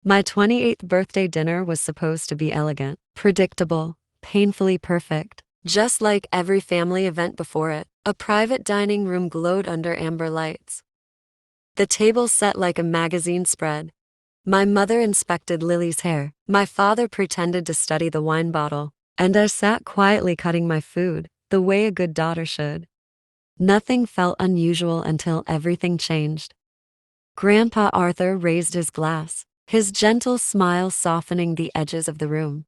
My 28th birthday dinner was supposed to be elegant, predictable, painfully perfect, just like every family event before it. A private dining room glowed under amber lights. The table set like a magazine spread. My mother inspected Lily's hair. My father pretended to study the wine bottle. And I sat quietly cutting my food, the way a good daughter should. Nothing felt unusual until everything changed. Grandpa Arthur raised his glass, his gentle smile softening the edges of the room.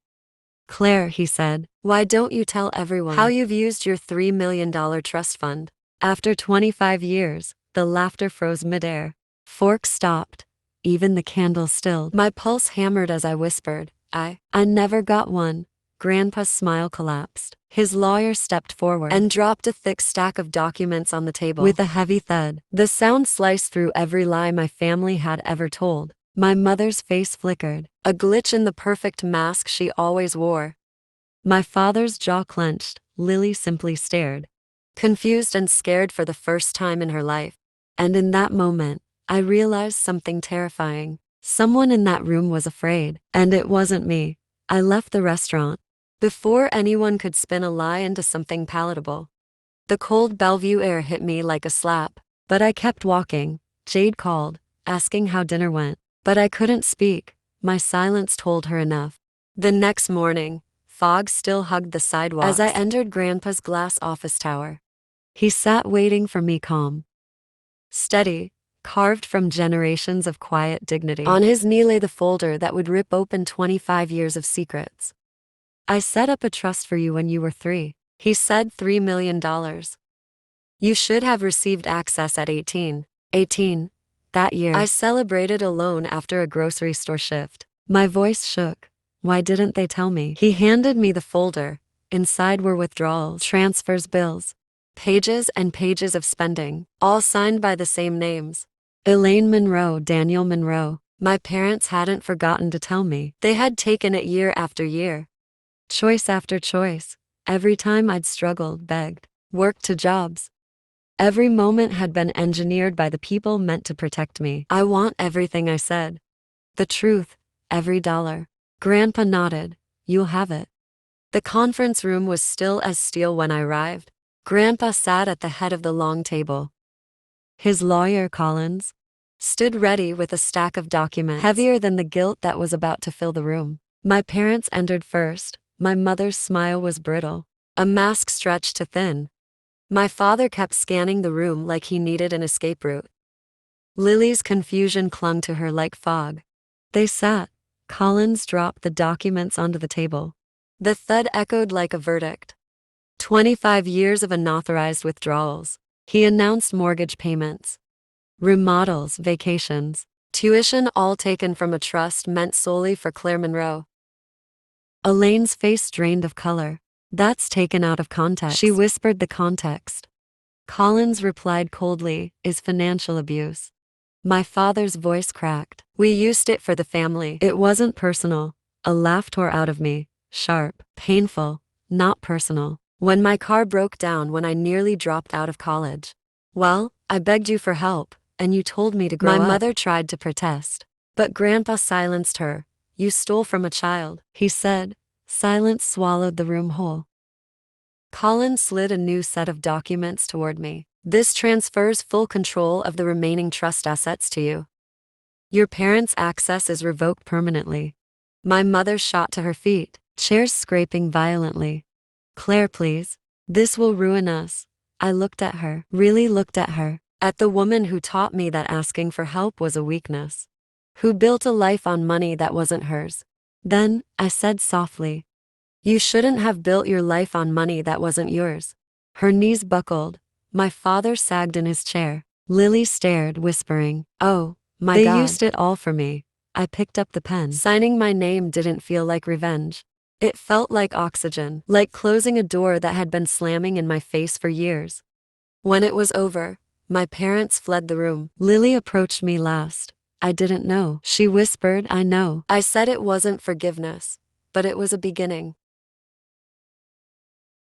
"Claire," he said, "why don't you tell everyone how you've used your $3 million trust fund?" After 25 years, the laughter froze midair. Forks stopped. Even the candle stilled. My pulse hammered as I whispered, I never got one." Grandpa's smile collapsed. His lawyer stepped forward and dropped a thick stack of documents on the table. With a heavy thud, the sound sliced through every lie my family had ever told. My mother's face flickered, a glitch in the perfect mask she always wore. My father's jaw clenched. Lily simply stared, confused and scared for the first time in her life. And in that moment, I realized something terrifying. Someone in that room was afraid, and it wasn't me. I left the restaurant before anyone could spin a lie into something palatable. The cold Bellevue air hit me like a slap, but I kept walking. Jade called, asking how dinner went, but I couldn't speak. My silence told her enough. The next morning, fog still hugged the sidewalks as I entered Grandpa's glass office tower. He sat waiting for me, calm, steady, carved from generations of quiet dignity. On his knee lay the folder that would rip open 25 years of secrets. "I set up a trust for you when you were 3, he said. $3 million. You should have received access at 18. That year, I celebrated alone after a grocery store shift. My voice shook. Why didn't they tell me? He handed me the folder. Inside were withdrawals, transfers, bills, pages and pages of spending, all signed by the same names. Elaine Monroe, Daniel Monroe. My parents hadn't forgotten to tell me. They had taken it year after year. Choice after choice. Every time I'd struggled, begged, worked 2 jobs. Every moment had been engineered by the people meant to protect me. "I want everything," I said. "The truth, every dollar." Grandpa nodded. "You'll have it." The conference room was still as steel when I arrived. Grandpa sat at the head of the long table. His lawyer, Collins, stood ready with a stack of documents, heavier than the guilt that was about to fill the room. My parents entered first. My mother's smile was brittle, a mask stretched to thin. My father kept scanning the room like he needed an escape route. Lily's confusion clung to her like fog. They sat. Collins dropped the documents onto the table. The thud echoed like a verdict. 25 years of unauthorized withdrawals. He announced mortgage payments, remodels, vacations, tuition, all taken from a trust meant solely for Claire Monroe. Elaine's face drained of color. "That's taken out of context." She whispered the context. Collins replied coldly, "Is financial abuse." My father's voice cracked. "We used it for the family. It wasn't personal." A laugh tore out of me, sharp, painful, not personal. "When my car broke down when I nearly dropped out of college. Well, I begged you for help, and you told me to grow up." My mother tried to protest, but Grandpa silenced her. "You stole from a child," he said. Silence swallowed the room whole. Collins slid a new set of documents toward me. "This transfers full control of the remaining trust assets to you. Your parents' access is revoked permanently." My mother shot to her feet, chairs scraping violently. "Claire, please. This will ruin us." I looked at her, really looked at her, at the woman who taught me that asking for help was a weakness, who built a life on money that wasn't hers. Then, I said softly, "You shouldn't have built your life on money that wasn't yours." Her knees buckled. My father sagged in his chair. Lily stared, whispering, "Oh, my God. They used it all for me." I picked up the pen. Signing my name didn't feel like revenge. It felt like oxygen, like closing a door that had been slamming in my face for years. When it was over, my parents fled the room. Lily approached me last. "I didn't know," she whispered. "I know." I said it wasn't forgiveness, but it was a beginning.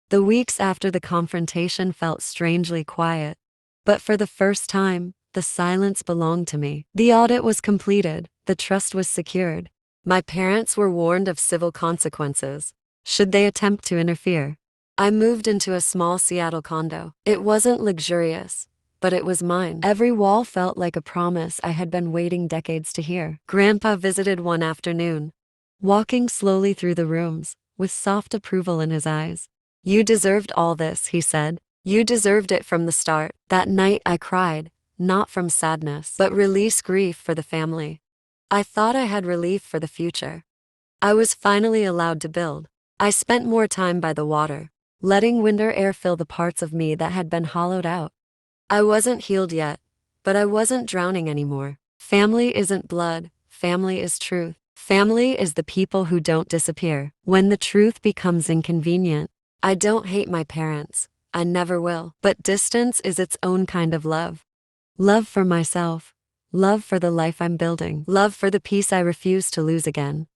The weeks after the confrontation felt strangely quiet. But for the first time, the silence belonged to me. The audit was completed. The The trust was secured. My parents were warned of civil consequences should they attempt to interfere. I moved into a small Seattle condo. It wasn't luxurious, but it was mine. Every wall felt like a promise I had been waiting decades to hear. Grandpa visited one afternoon, walking slowly through the rooms, with soft approval in his eyes. "You deserved all this," he said. "You deserved it from the start." That night I cried, not from sadness, but release grief for the family. I thought I had relief for the future. I was finally allowed to build. I spent more time by the water, letting winter air fill the parts of me that had been hollowed out. I wasn't healed yet, but I wasn't drowning anymore. Family isn't blood, family is truth. Family is the people who don't disappear when the truth becomes inconvenient. I don't hate my parents, I never will, but distance is its own kind of love. Love for myself, love for the life I'm building, love for the peace I refuse to lose again.